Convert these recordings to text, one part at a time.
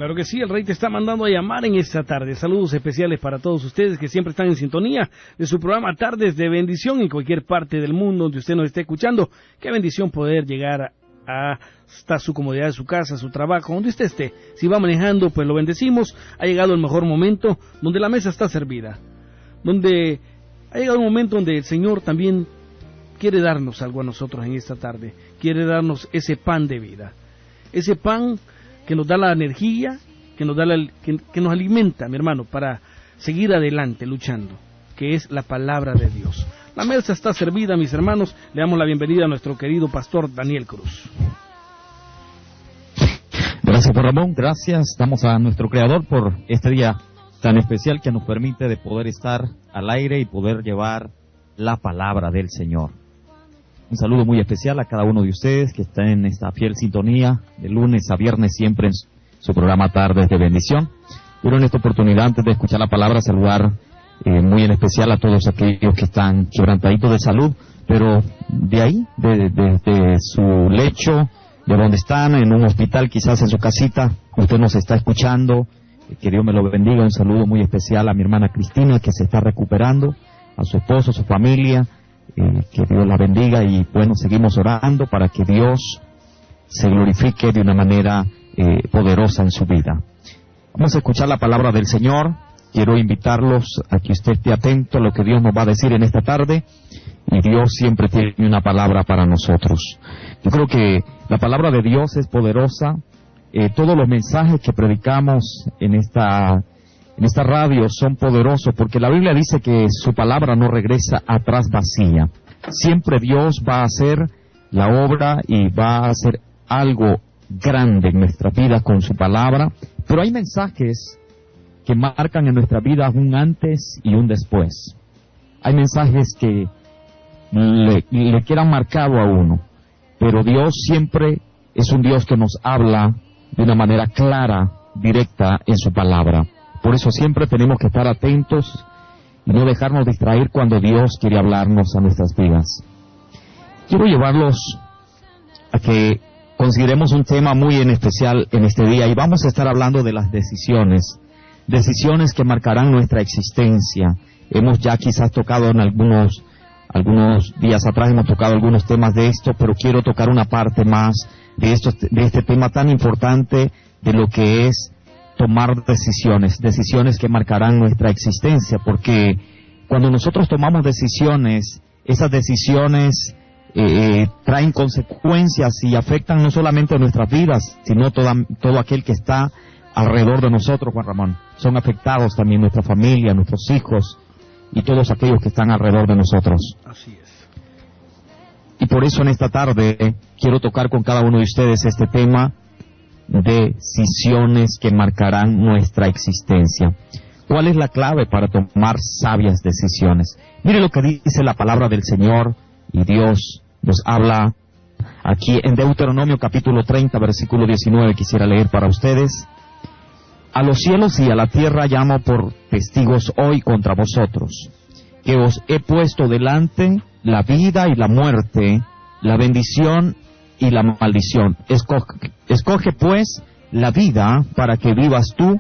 Claro que sí, el Rey te está mandando a llamar en esta tarde. Saludos especiales para todos ustedes que siempre están en sintonía de su programa Tardes de Bendición en cualquier parte del mundo donde usted nos esté escuchando. Qué bendición poder llegar hasta su comodidad de su casa, su trabajo, donde usted esté. Si va manejando, pues lo bendecimos. Ha llegado el mejor momento donde la mesa está servida. Donde ha llegado un momento donde el Señor también quiere darnos algo a nosotros en esta tarde. Quiere darnos ese pan de vida. Ese pan que nos da la energía, que nos alimenta, mi hermano, para seguir adelante luchando, que es la palabra de Dios. La mesa está servida, mis hermanos. Le damos la bienvenida a nuestro querido pastor Daniel Cruz. Gracias, Ramón. Gracias. Damos a nuestro Creador por este día tan especial que nos permite de poder estar al aire y poder llevar la palabra del Señor. Un saludo muy especial a cada uno de ustedes que está en esta fiel sintonía de lunes a viernes siempre en su programa Tardes de Bendición. Quiero en esta oportunidad, antes de escuchar la palabra, saludar muy en especial a todos aquellos que están quebrantaditos de salud, pero de ahí, de su lecho, de donde están, en un hospital, quizás en su casita, usted nos está escuchando, que Dios me lo bendiga. Un saludo muy especial a mi hermana Cristina, que se está recuperando, a su esposo, a su familia, que Dios la bendiga, y bueno, seguimos orando para que Dios se glorifique de una manera poderosa en su vida. Vamos a escuchar la palabra del Señor. Quiero invitarlos a que usted esté atento a lo que Dios nos va a decir en esta tarde, y Dios siempre tiene una palabra para nosotros. Yo creo que la palabra de Dios es poderosa. Todos los mensajes que predicamos en esta radio son poderosos, porque la Biblia dice que su palabra no regresa atrás vacía. Siempre Dios va a hacer la obra y va a hacer algo grande en nuestra vida con su palabra, pero hay mensajes que marcan en nuestra vida un antes y un después. Hay mensajes que le quedan marcado a uno, pero Dios siempre es un Dios que nos habla de una manera clara, directa en su palabra. Por eso siempre tenemos que estar atentos y no dejarnos distraer cuando Dios quiere hablarnos a nuestras vidas. Quiero llevarlos a que consideremos un tema muy en especial en este día, y vamos a estar hablando de las decisiones que marcarán nuestra existencia. Hemos ya quizás tocado en algunos días atrás, hemos tocado algunos temas de esto, pero quiero tocar una parte más de este tema tan importante de lo que es tomar decisiones que marcarán nuestra existencia, porque cuando nosotros tomamos decisiones, esas decisiones traen consecuencias y afectan no solamente a nuestras vidas, sino todo aquel que está alrededor de nosotros, Juan Ramón. Son afectados también nuestra familia, nuestros hijos y todos aquellos que están alrededor de nosotros. Así es. Y por eso en esta tarde quiero tocar con cada uno de ustedes este tema: decisiones que marcarán nuestra existencia. ¿Cuál es la clave para tomar sabias decisiones? Mire lo que dice la palabra del Señor, y Dios nos habla aquí en Deuteronomio capítulo 30, versículo 19. Quisiera leer para ustedes: a los cielos y a la tierra llamo por testigos hoy contra vosotros, que os he puesto delante la vida y la muerte, la bendición y la maldición. Escoge pues la vida para que vivas tú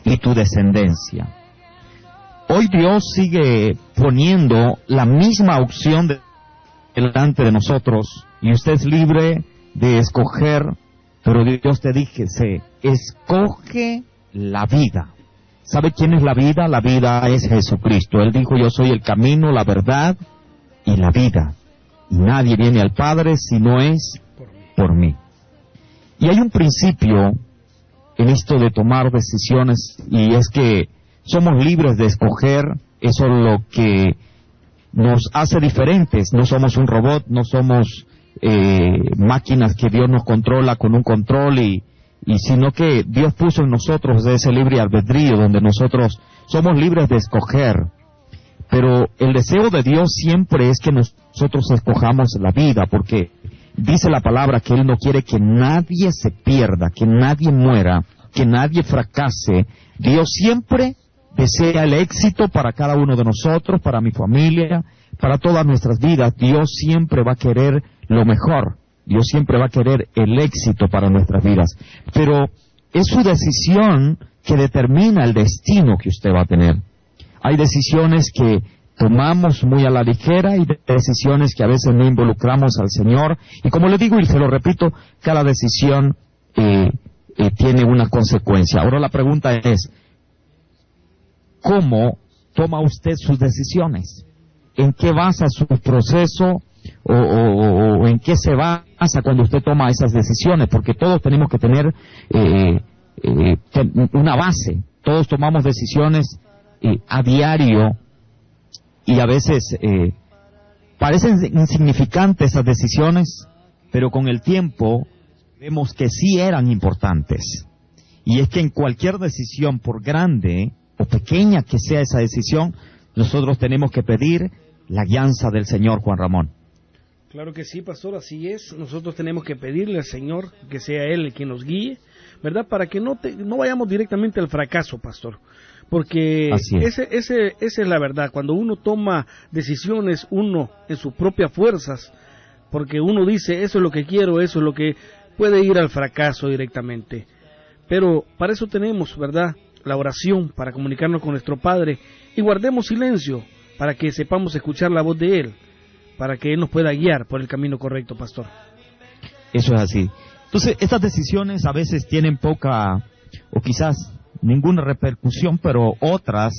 y tu descendencia. Hoy Dios sigue poniendo la misma opción delante de nosotros, y usted es libre de escoger, pero Dios te dice: escoge la vida. ¿Sabe quién es la vida? La vida es Jesucristo. Él dijo: yo soy el camino, la verdad y la vida, y nadie viene al Padre si no es por mí. Y hay un principio en esto de tomar decisiones, y es que somos libres de escoger. Eso es lo que nos hace diferentes. No somos un robot, no somos máquinas que Dios nos controla con un control, y sino que Dios puso en nosotros ese libre albedrío donde nosotros somos libres de escoger. Pero el deseo de Dios siempre es que nosotros escojamos la vida, porque dice la palabra que Él no quiere que nadie se pierda, que nadie muera, que nadie fracase. Dios siempre desea el éxito para cada uno de nosotros, para mi familia, para todas nuestras vidas. Dios siempre va a querer lo mejor. Dios siempre va a querer el éxito para nuestras vidas. Pero es su decisión que determina el destino que usted va a tener. Hay decisiones que tomamos muy a la ligera y decisiones que a veces no involucramos al Señor. Y como le digo y se lo repito, cada decisión tiene una consecuencia. Ahora la pregunta es, ¿cómo toma usted sus decisiones? ¿En qué basa su proceso o en qué se basa cuando usted toma esas decisiones? Porque todos tenemos que tener una base. Todos tomamos decisiones a diario y a veces parecen insignificantes esas decisiones, pero con el tiempo vemos que sí eran importantes. Y es que en cualquier decisión, por grande o pequeña que sea esa decisión, nosotros tenemos que pedir la guianza del Señor, Juan Ramón. Claro que sí, pastor, así es. Nosotros tenemos que pedirle al Señor que sea Él el quien nos guíe, ¿verdad? Para que no vayamos directamente al fracaso, pastor. Porque esa es la verdad. Cuando uno toma decisiones, uno en sus propias fuerzas, porque uno dice, eso es lo que quiero, eso es lo que puede ir al fracaso directamente. Pero para eso tenemos, ¿verdad?, la oración, para comunicarnos con nuestro Padre, y guardemos silencio para que sepamos escuchar la voz de Él, para que Él nos pueda guiar por el camino correcto, pastor. Eso es así. Entonces, estas decisiones a veces tienen poca, o quizás ninguna repercusión, pero otras,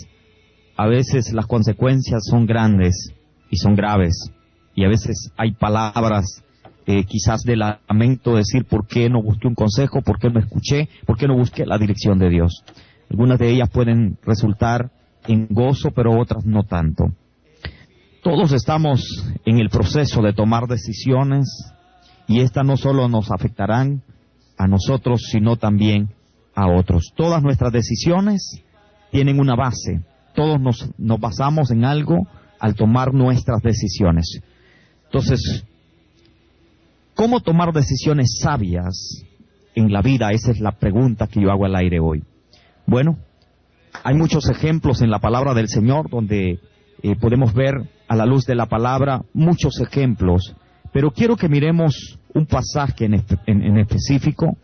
a veces las consecuencias son grandes y son graves. Y a veces hay palabras, quizás de lamento, decir, ¿por qué no busqué un consejo? ¿Por qué no escuché? ¿Por qué no busqué la dirección de Dios? Algunas de ellas pueden resultar en gozo, pero otras no tanto. Todos estamos en el proceso de tomar decisiones, y estas no solo nos afectarán a nosotros, sino también a otros. Todas nuestras decisiones tienen una base. Todos nos basamos en algo al tomar nuestras decisiones. Entonces, ¿cómo tomar decisiones sabias en la vida? Esa es la pregunta que yo hago al aire hoy. Bueno, hay muchos ejemplos en la palabra del Señor donde podemos ver a la luz de la palabra muchos ejemplos, pero quiero que miremos un pasaje en específico,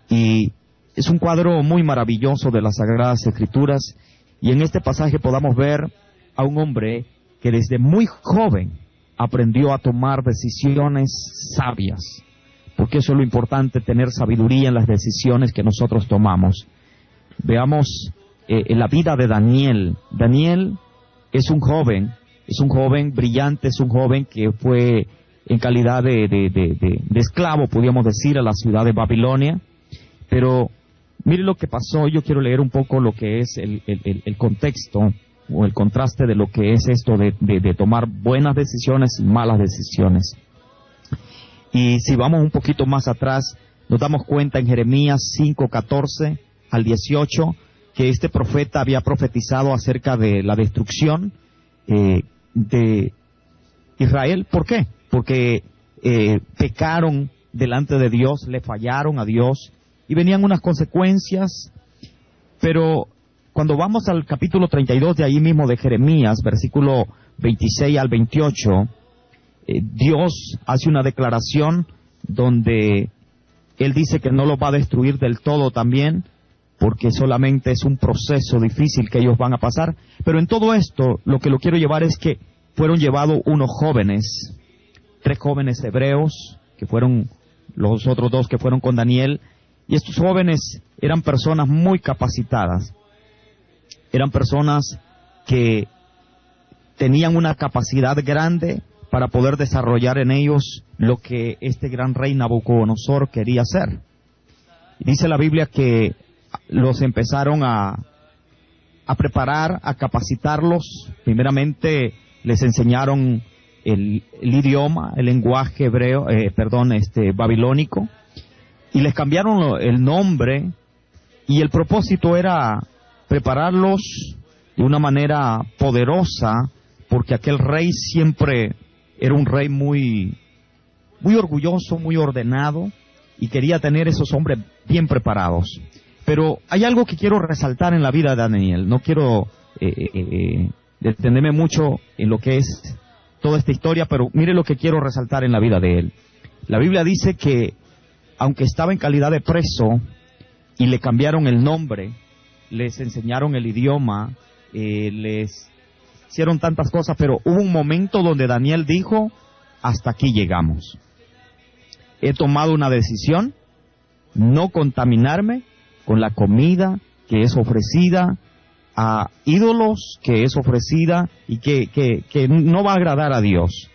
y es un cuadro muy maravilloso de las Sagradas Escrituras, y en este pasaje podamos ver a un hombre que desde muy joven aprendió a tomar decisiones sabias, porque eso es lo importante, tener sabiduría en las decisiones que nosotros tomamos. Veamos en la vida de Daniel. Daniel es un joven brillante, es un joven que fue en calidad de esclavo, podríamos decir, a la ciudad de Babilonia. Pero mire lo que pasó. Yo quiero leer un poco lo que es el contexto o el contraste de lo que es esto de tomar buenas decisiones y malas decisiones. Y si vamos un poquito más atrás, nos damos cuenta en Jeremías 5:14 al 18, que este profeta había profetizado acerca de la destrucción de Israel. ¿Por qué? Porque pecaron delante de Dios, le fallaron a Dios, y venían unas consecuencias. Pero cuando vamos al capítulo 32 de ahí mismo de Jeremías, versículo 26 al 28, Dios hace una declaración donde Él dice que no los va a destruir del todo también, porque solamente es un proceso difícil que ellos van a pasar. Pero en todo esto, lo que lo quiero llevar es que fueron llevados unos jóvenes, 3 jóvenes hebreos, que fueron los otros 2 que fueron con Daniel, y estos jóvenes eran personas muy capacitadas, eran personas que tenían una capacidad grande para poder desarrollar en ellos lo que este gran rey Nabucodonosor quería hacer. Dice la Biblia que los empezaron a preparar, a capacitarlos. Primeramente les enseñaron el idioma, el lenguaje hebreo, babilónico, y les cambiaron el nombre, y el propósito era prepararlos de una manera poderosa, porque aquel rey siempre era un rey muy orgulloso, muy ordenado, y quería tener esos hombres bien preparados. Pero hay algo que quiero resaltar en la vida de Daniel. No quiero detenerme mucho en lo que es toda esta historia, pero mire lo que quiero resaltar en la vida de él. La Biblia dice que, aunque estaba en calidad de preso, y le cambiaron el nombre, les enseñaron el idioma, les hicieron tantas cosas, pero hubo un momento donde Daniel dijo, hasta aquí llegamos. He tomado una decisión, no contaminarme con la comida que es ofrecida a ídolos, que es ofrecida y que no va a agradar a Dios.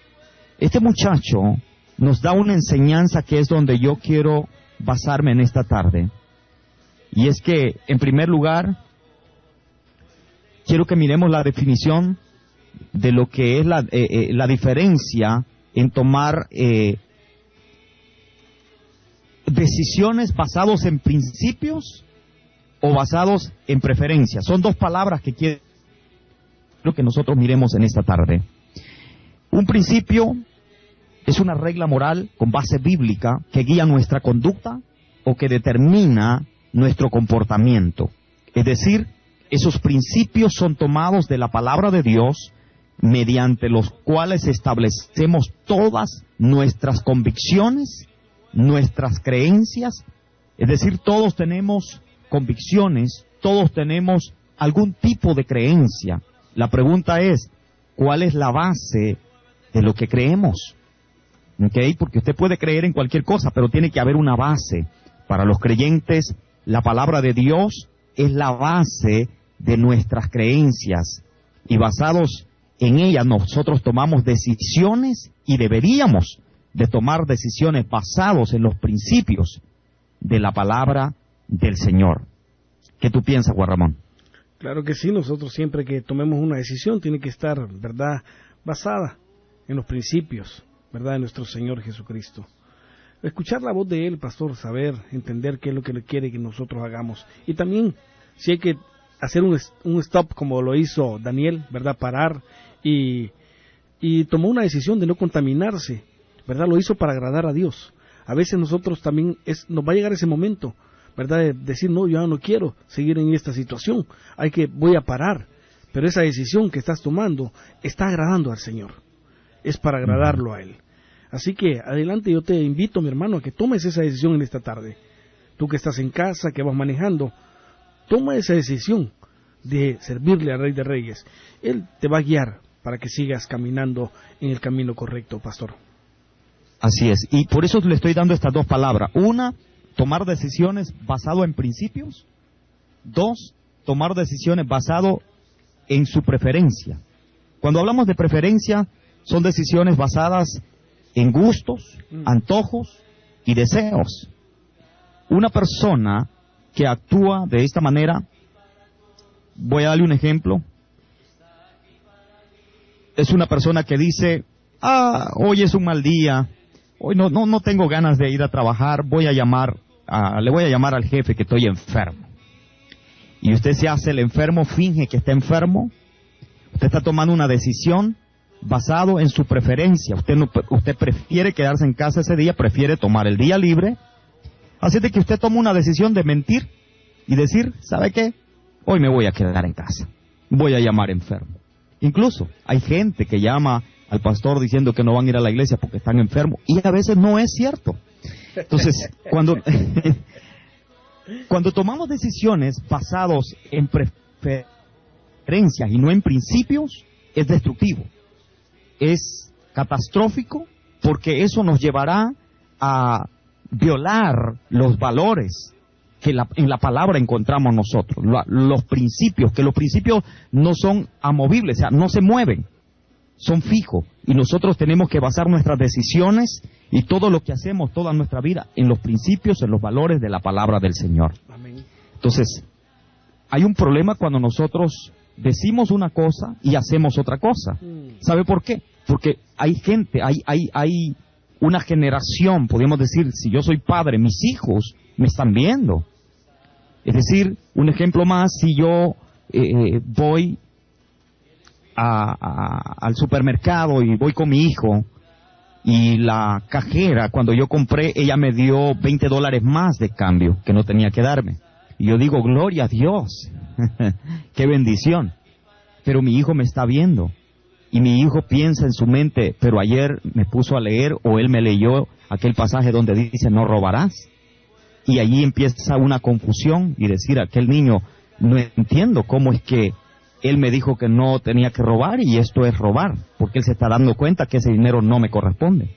Este muchacho nos da una enseñanza que es donde yo quiero basarme en esta tarde. Y es que, en primer lugar, quiero que miremos la definición de lo que es la diferencia en tomar decisiones basados en principios o basados en preferencias. Son dos palabras que quiero que nosotros miremos en esta tarde. Un principio es una regla moral con base bíblica que guía nuestra conducta o que determina nuestro comportamiento. Es decir, esos principios son tomados de la palabra de Dios, mediante los cuales establecemos todas nuestras convicciones, nuestras creencias. Es decir, todos tenemos convicciones, todos tenemos algún tipo de creencia. La pregunta es, ¿cuál es la base de lo que creemos? ¿Okay? Porque usted puede creer en cualquier cosa, pero tiene que haber una base. Para los creyentes, la palabra de Dios es la base de nuestras creencias, y basados en ella nosotros tomamos decisiones, y deberíamos de tomar decisiones basados en los principios de la palabra del Señor. ¿Qué tú piensas, Juan Ramón? Claro que sí, nosotros siempre que tomemos una decisión tiene que estar, ¿verdad?, basada en los principios, ¿verdad?, de nuestro Señor Jesucristo. Escuchar la voz de Él, pastor, saber, entender qué es lo que Él quiere que nosotros hagamos. Y también, si hay que hacer un stop como lo hizo Daniel, ¿verdad?, parar y tomó una decisión de no contaminarse, ¿verdad?, lo hizo para agradar a Dios. A veces nosotros también nos va a llegar ese momento, ¿verdad?, de decir, no, yo no quiero seguir en esta situación, voy a parar. Pero esa decisión que estás tomando está agradando al Señor, es para agradarlo a Él. Así que adelante, yo te invito, mi hermano, a que tomes esa decisión en esta tarde. Tú que estás en casa, que vas manejando, toma esa decisión de servirle al Rey de Reyes. Él te va a guiar para que sigas caminando en el camino correcto, pastor. Así es, y por eso le estoy dando estas dos palabras. Una, tomar decisiones basado en principios. Dos, tomar decisiones basado en su preferencia. Cuando hablamos de preferencia, son decisiones basadas en gustos, antojos y deseos. Una persona que actúa de esta manera, voy a darle un ejemplo, es una persona que dice, hoy es un mal día, hoy no tengo ganas de ir a trabajar, le voy a llamar al jefe que estoy enfermo. Y usted se hace el enfermo, finge que está enfermo. Usted está tomando una decisión basado en su preferencia. Usted prefiere quedarse en casa ese día, prefiere tomar el día libre. Así de que usted toma una decisión de mentir y decir, ¿sabe qué? Hoy me voy a quedar en casa, voy a llamar enfermo. Incluso hay gente que llama al pastor diciendo que no van a ir a la iglesia porque están enfermos, y a veces no es cierto. Entonces, cuando tomamos decisiones basados en preferencias y no en principios, es destructivo, es catastrófico, porque eso nos llevará a violar los valores que en la palabra encontramos nosotros, los principios, que los principios no son amovibles, o sea, no se mueven, son fijos, y nosotros tenemos que basar nuestras decisiones y todo lo que hacemos, toda nuestra vida, en los principios, en los valores de la palabra del Señor. Amén. Entonces, hay un problema cuando nosotros decimos una cosa y hacemos otra cosa. ¿Sabe por qué? Porque hay gente, hay una generación, podríamos decir, si yo soy padre, mis hijos me están viendo. Es decir, un ejemplo más, si yo voy al supermercado y voy con mi hijo, y la cajera, cuando yo compré, ella me dio $20 más de cambio que no tenía que darme. Y yo digo, gloria a Dios, qué bendición. Pero mi hijo me está viendo, y mi hijo piensa en su mente, pero ayer me puso a leer, o él me leyó aquel pasaje donde dice, no robarás. y allí empieza una confusión y decir a aquel niño, no entiendo cómo es que él me dijo que no tenía que robar y esto es robar, porque él se está dando cuenta que ese dinero no me corresponde.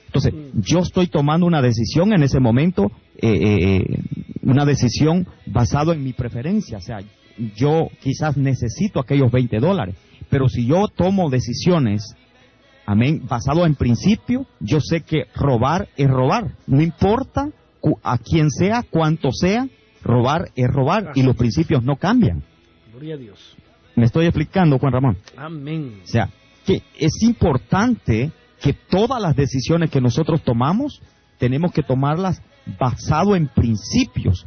Entonces, yo estoy tomando una decisión en ese momento, una decisión basada en mi preferencia. O sea, yo quizás necesito aquellos $20, pero si yo tomo decisiones, amén, basado en principio, yo sé que robar es robar. No importa a quién sea, cuánto sea, robar es robar y los principios no cambian. Gloria a Dios. ¿Me estoy explicando, Juan Ramón? Amén. O sea, que es importante que todas las decisiones que nosotros tomamos, tenemos que tomarlas basado en principios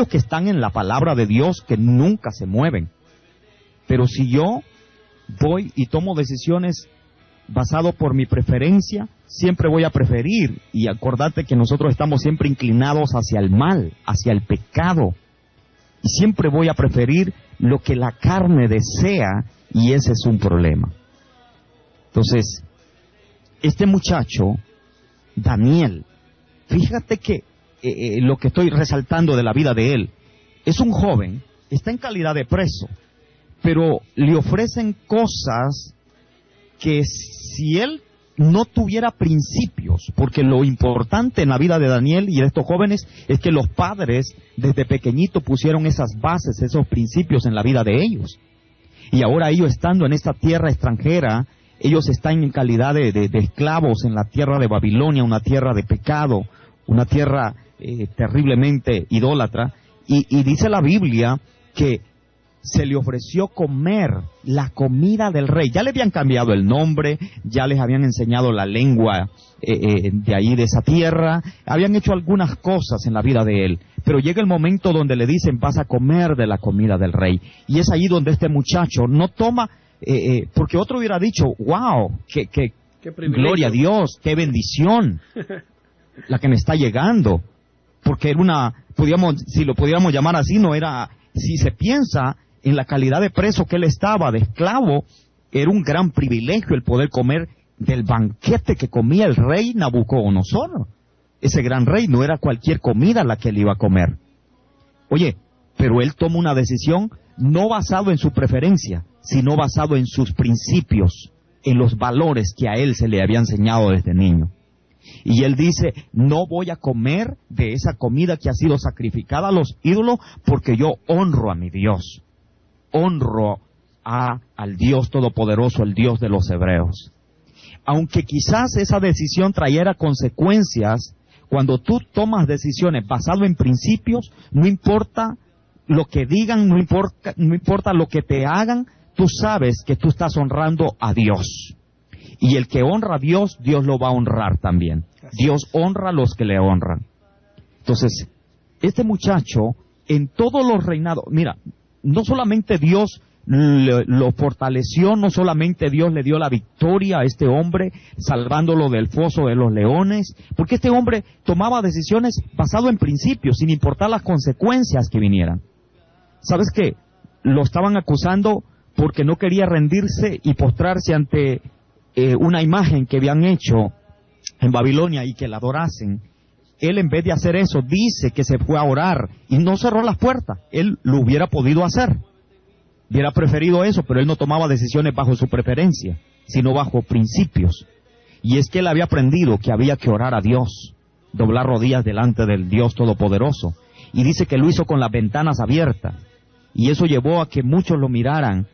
que están en la palabra de Dios, que nunca se mueven. Pero si yo voy y tomo decisiones basado por mi preferencia, siempre voy a preferir, y acordate que nosotros estamos siempre inclinados hacia el mal, hacia el pecado, y siempre voy a preferir lo que la carne desea, y ese es un problema. Entonces, este muchacho, Daniel, fíjate que lo que estoy resaltando de la vida de él, es un joven, está en calidad de preso, pero le ofrecen cosas que si él no tuviera principios, porque lo importante en la vida de Daniel y de estos jóvenes es que los padres desde pequeñito pusieron esas bases, esos principios en la vida de ellos. Y ahora ellos estando en esta tierra extranjera, ellos están en calidad de esclavos en la tierra de Babilonia, una tierra de pecado, una tierra terriblemente idólatra, y dice la Biblia que se le ofreció comer la comida del rey. Ya le habían cambiado el nombre, ya les habían enseñado la lengua de ahí, de esa tierra, habían hecho algunas cosas en la vida de él, pero llega el momento donde le dicen, vas a comer de la comida del rey, y es ahí donde este muchacho no toma, porque otro hubiera dicho, wow, qué gloria a Dios, qué bendición la que me está llegando, porque era una, si lo pudiéramos llamar así, no era, si se piensa en la calidad de preso que él estaba, de esclavo, era un gran privilegio el poder comer del banquete que comía el rey Nabucodonosor. Ese gran rey, no era cualquier comida la que él iba a comer. Oye, pero él toma una decisión no basado en su preferencia, sino basado en sus principios, en los valores que a él se le había enseñado desde niño. Y él dice, no voy a comer de esa comida que ha sido sacrificada a los ídolos, porque yo honro a mi Dios. Honro al Dios Todopoderoso, el Dios de los hebreos. Aunque quizás esa decisión trayera consecuencias, cuando tú tomas decisiones basadas en principios, no importa lo que digan, no importa lo que te hagan, tú sabes que tú estás honrando a Dios. Y el que honra a Dios, Dios lo va a honrar también. Dios honra a los que le honran. Entonces, este muchacho, en todos los reinados, mira, no solamente Dios lo fortaleció, no solamente Dios le dio la victoria a este hombre, salvándolo del foso de los leones, porque este hombre tomaba decisiones basado en principios, sin importar las consecuencias que vinieran. ¿Sabes qué? Lo estaban acusando porque no quería rendirse y postrarse ante una imagen que habían hecho en Babilonia y que la adorasen. Él, en vez de hacer eso, dice que se fue a orar y no cerró las puertas. Él lo hubiera podido hacer, hubiera preferido eso, pero él no tomaba decisiones bajo su preferencia, sino bajo principios. Y es que él había aprendido que había que orar a Dios, doblar rodillas delante del Dios Todopoderoso. Y dice que lo hizo con las ventanas abiertas, y eso llevó a que muchos lo miraran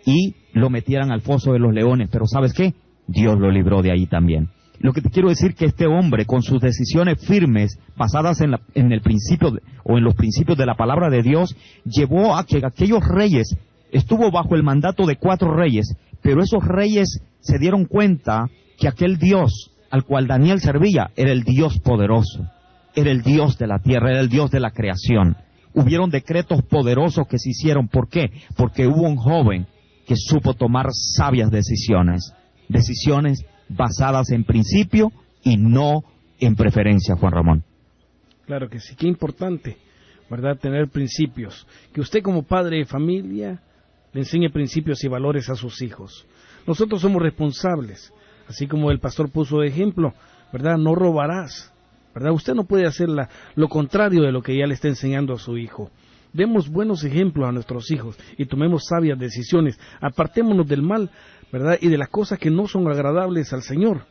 y lo metieran al foso de los leones. Pero ¿sabes qué? Dios lo libró de ahí también. Lo que te quiero decir que este hombre, con sus decisiones firmes, basadas en el principio o en los principios de la palabra de Dios, llevó a que aquellos reyes, estuvo bajo el mandato de 4 reyes, pero esos reyes se dieron cuenta que aquel Dios al cual Daniel servía era el Dios poderoso, era el Dios de la tierra, era el Dios de la creación. Hubieron decretos poderosos que se hicieron. ¿Por qué? Porque hubo un joven que supo tomar sabias decisiones, decisiones basadas en principio y no en preferencia, Juan Ramón. Claro que sí, qué importante, ¿verdad? Tener principios. Que usted como padre de familia le enseñe principios y valores a sus hijos. Nosotros somos responsables, así como el pastor puso de ejemplo, ¿verdad? No robarás. ¿verdad? Usted no puede hacer lo contrario de lo que ya le está enseñando a su hijo. Demos buenos ejemplos a nuestros hijos y tomemos sabias decisiones. Apartémonos del mal, ¿verdad? Y de las cosas que no son agradables al Señor.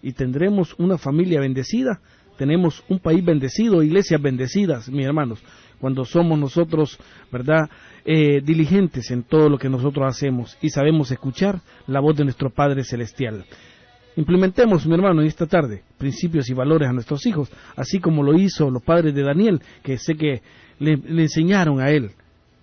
Y tendremos una familia bendecida, tenemos un país bendecido, iglesias bendecidas, mis hermanos, cuando somos nosotros, ¿verdad?, diligentes en todo lo que nosotros hacemos y sabemos escuchar la voz de nuestro Padre Celestial. Implementemos, mi hermano, en esta tarde, principios y valores a nuestros hijos, así como lo hizo los padres de Daniel, que sé que le enseñaron a él,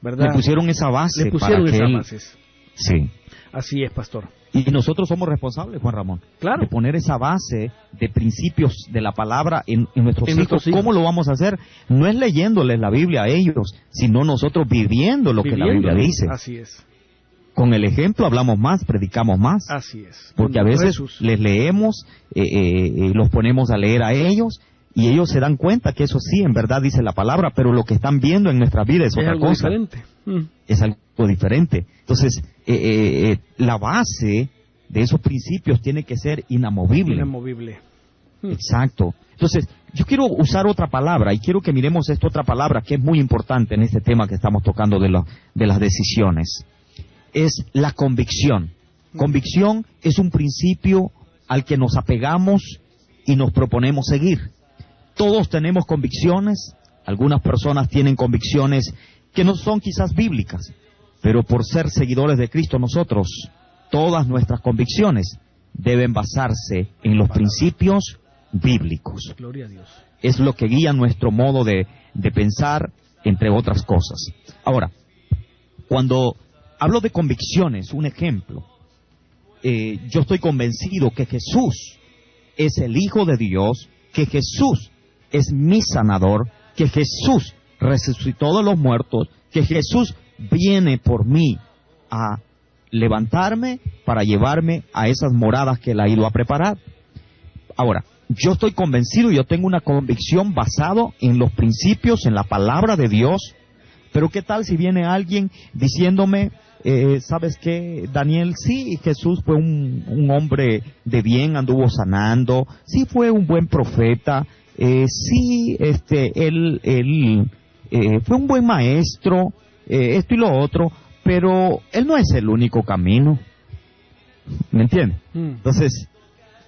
¿verdad? Le pusieron esa base. Le pusieron esas bases. Sí. Así es, pastor. Y nosotros somos responsables, Juan Ramón, claro, de poner esa base de principios de la palabra en nuestros hijos. ¿Cómo lo vamos a hacer? No es leyéndoles la Biblia a ellos, sino nosotros viviendo lo que la Biblia dice. Así es. Con el ejemplo hablamos más, predicamos más. Así es. Porque a veces les leemos, los ponemos a leer a ellos, y ellos se dan cuenta que eso sí, en verdad dice la palabra, pero lo que están viendo en nuestra vida es otra cosa. Diferente. Es algo diferente. Entonces, la base de esos principios tiene que ser inamovible. Inamovible. Exacto. Entonces, yo quiero usar otra palabra, y quiero que miremos esta otra palabra que es muy importante en este tema que estamos tocando de las decisiones. Es la convicción. Convicción es un principio al que nos apegamos y nos proponemos seguir. Todos tenemos convicciones, algunas personas tienen convicciones que no son quizás bíblicas, pero por ser seguidores de Cristo nosotros, todas nuestras convicciones deben basarse en los principios bíblicos. Gloria a Dios. Es lo que guía nuestro modo de pensar, entre otras cosas. Ahora, cuando hablo de convicciones, un ejemplo, yo estoy convencido que Jesús es el Hijo de Dios, que Jesús es mi sanador, que Jesús resucitó de los muertos, que Jesús viene por mí a levantarme para llevarme a esas moradas que Él ha ido a preparar. Ahora, yo estoy convencido, yo tengo una convicción basado en los principios, en la palabra de Dios, pero ¿qué tal si viene alguien diciéndome, ¿sabes qué, Daniel? Sí, Jesús fue un hombre de bien, anduvo sanando, sí fue un buen profeta, sí, él fue un buen maestro, esto y lo otro, pero él no es el único camino. ¿Me entiendes?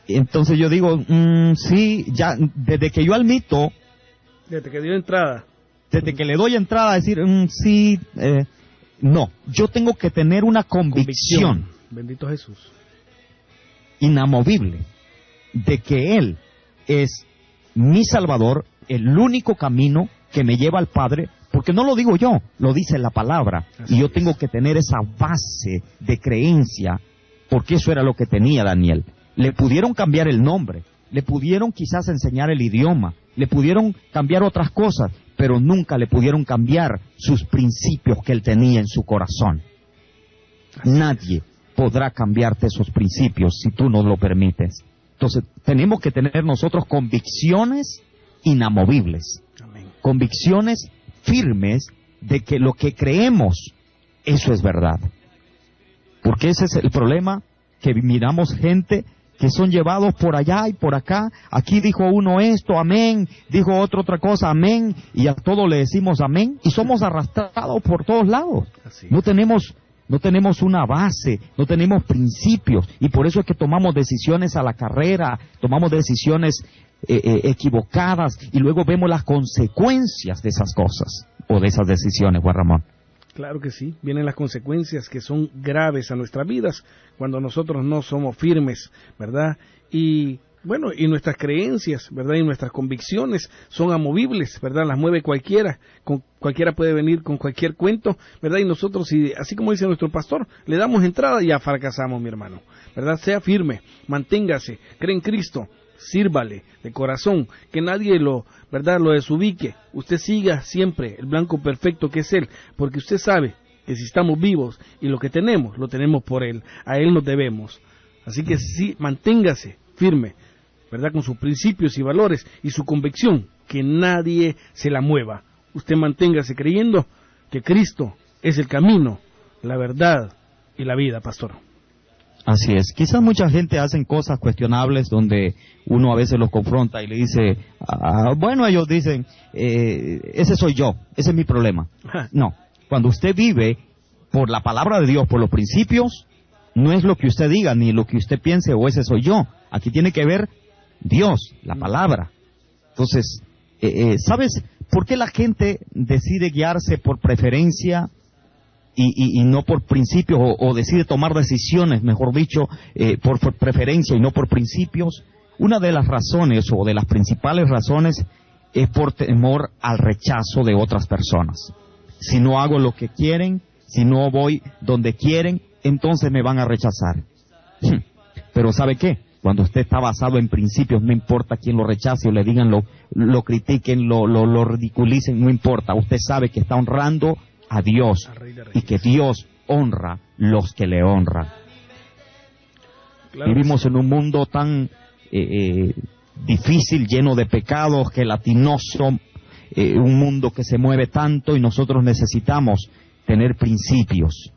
Entonces yo digo, sí, ya, desde que yo admito, desde que dio entrada, desde que le doy entrada a decir, sí, no, yo tengo que tener una convicción. Bendito Jesús. Inamovible de que Él es mi Salvador, el único camino que me lleva al Padre, porque no lo digo yo, lo dice la palabra. Así y yo tengo que tener esa base de creencia, porque eso era lo que tenía Daniel. Le pudieron cambiar el nombre, le pudieron quizás enseñar el idioma, le pudieron cambiar otras cosas, pero nunca le pudieron cambiar sus principios que él tenía en su corazón. Nadie podrá cambiarte esos principios si tú no lo permites. Entonces, tenemos que tener nosotros convicciones inamovibles. Amén. Convicciones firmes de que lo que creemos, eso es verdad. Porque ese es el problema, que miramos gente que son llevados por allá y por acá. Aquí dijo uno esto, amén, dijo otro otra cosa, amén, y a todo le decimos amén, y somos arrastrados por todos lados. No tenemos una base, no tenemos principios, y por eso es que tomamos decisiones a la carrera, tomamos decisiones equivocadas, y luego vemos las consecuencias de esas cosas, o de esas decisiones, Juan Ramón. Claro que sí, vienen las consecuencias que son graves a nuestras vidas cuando nosotros no somos firmes, ¿verdad? Y bueno, y nuestras creencias, ¿verdad? Y nuestras convicciones son amovibles, ¿verdad? Las mueve cualquiera, cualquiera puede venir con cualquier cuento, ¿verdad? Y nosotros, así como dice nuestro pastor, le damos entrada y ya fracasamos, mi hermano, ¿verdad? Sea firme, manténgase, cree en Cristo, sírvale de corazón, que nadie lo desubique. Usted siga siempre el blanco perfecto que es Él, porque usted sabe que si estamos vivos y lo que tenemos, lo tenemos por Él, a Él nos debemos. Así que sí, manténgase firme, ¿verdad? Con sus principios y valores y su convicción, que nadie se la mueva. Usted manténgase creyendo que Cristo es el camino, la verdad y la vida, pastor. Así es. Quizás mucha gente hacen cosas cuestionables donde uno a veces los confronta y le dice, bueno, ellos dicen, ese soy yo, ese es mi problema. No, cuando usted vive por la palabra de Dios, por los principios, no es lo que usted diga, ni lo que usted piense, o ese soy yo. Aquí tiene que ver Dios, la palabra. Entonces, ¿sabes por qué la gente decide guiarse por preferencia y no por principios, o decide tomar decisiones, mejor dicho, por preferencia y no por principios? Una de las razones, o de las principales razones, es por temor al rechazo de otras personas. Si no hago lo que quieren, si no voy donde quieren, entonces me van a rechazar. Pero ¿sabe qué? Cuando usted está basado en principios, no importa quién lo rechace o le digan, lo critiquen, lo ridiculicen, no importa. Usted sabe que está honrando a Dios y que Dios honra los que le honran. Claro. Vivimos en un mundo tan difícil, lleno de pecados, gelatinoso, un mundo que se mueve tanto, y nosotros necesitamos tener principios,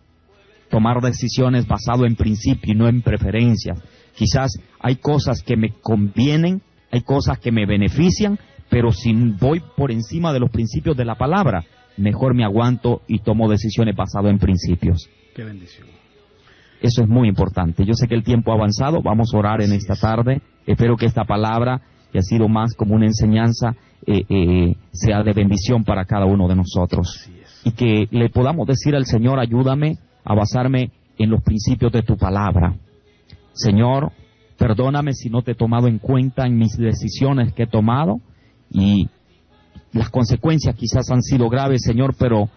tomar decisiones basado en principios y no en preferencias. Quizás hay cosas que me convienen, hay cosas que me benefician, pero si voy por encima de los principios de la palabra, mejor me aguanto y tomo decisiones basadas en principios. Qué bendición. Eso es muy importante. Yo sé que el tiempo ha avanzado, vamos a orar en esta tarde. Espero que esta palabra, que ha sido más como una enseñanza, sea de bendición para cada uno de nosotros. Y que le podamos decir al Señor, ayúdame a basarme en los principios de tu palabra. Señor, perdóname si no te he tomado en cuenta en mis decisiones que he tomado, y las consecuencias quizás han sido graves, Señor, pero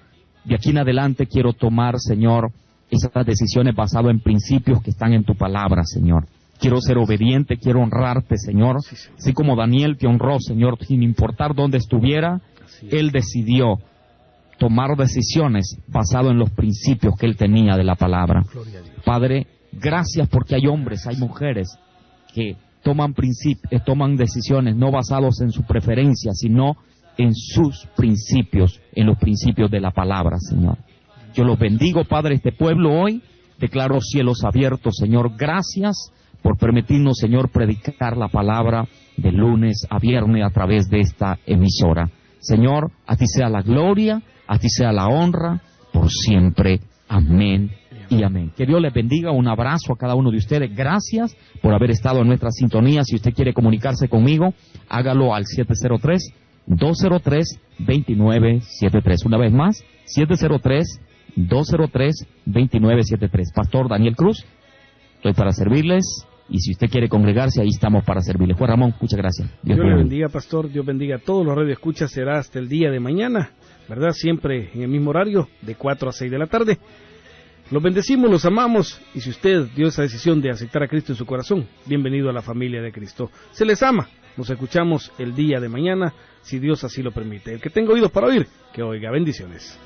de aquí en adelante quiero tomar, Señor, esas decisiones basadas en principios que están en tu palabra, Señor. Quiero ser obediente, quiero honrarte, Señor. Así como Daniel te honró, Señor, sin importar dónde estuviera, él decidió tomar decisiones basadas en los principios que él tenía de la palabra. Padre, gracias porque hay hombres, hay mujeres que toman decisiones no basadas en su preferencia, sino en sus principios, en los principios de la palabra, Señor. Yo los bendigo, Padre, este pueblo hoy. Declaro cielos abiertos, Señor. Gracias por permitirnos, Señor, predicar la palabra de lunes a viernes a través de esta emisora. Señor, a ti sea la gloria, a ti sea la honra, por siempre. Amén y amén. Que Dios les bendiga. Un abrazo a cada uno de ustedes. Gracias por haber estado en nuestra sintonía. Si usted quiere comunicarse conmigo, hágalo al 703-203-2973. Una vez más, 703-203-2973. Pastor Daniel Cruz, estoy para servirles. Y si usted quiere congregarse, ahí estamos para servirle. Juan Ramón, muchas gracias. Dios le bendiga, pastor. Dios bendiga a todos los radioescuchas. Será hasta el día de mañana, ¿verdad? Siempre en el mismo horario, de 4 a 6 de la tarde. Los bendecimos, los amamos. Y si usted dio esa decisión de aceptar a Cristo en su corazón, bienvenido a la familia de Cristo. Se les ama. Nos escuchamos el día de mañana, si Dios así lo permite. El que tenga oídos para oír, que oiga. Bendiciones.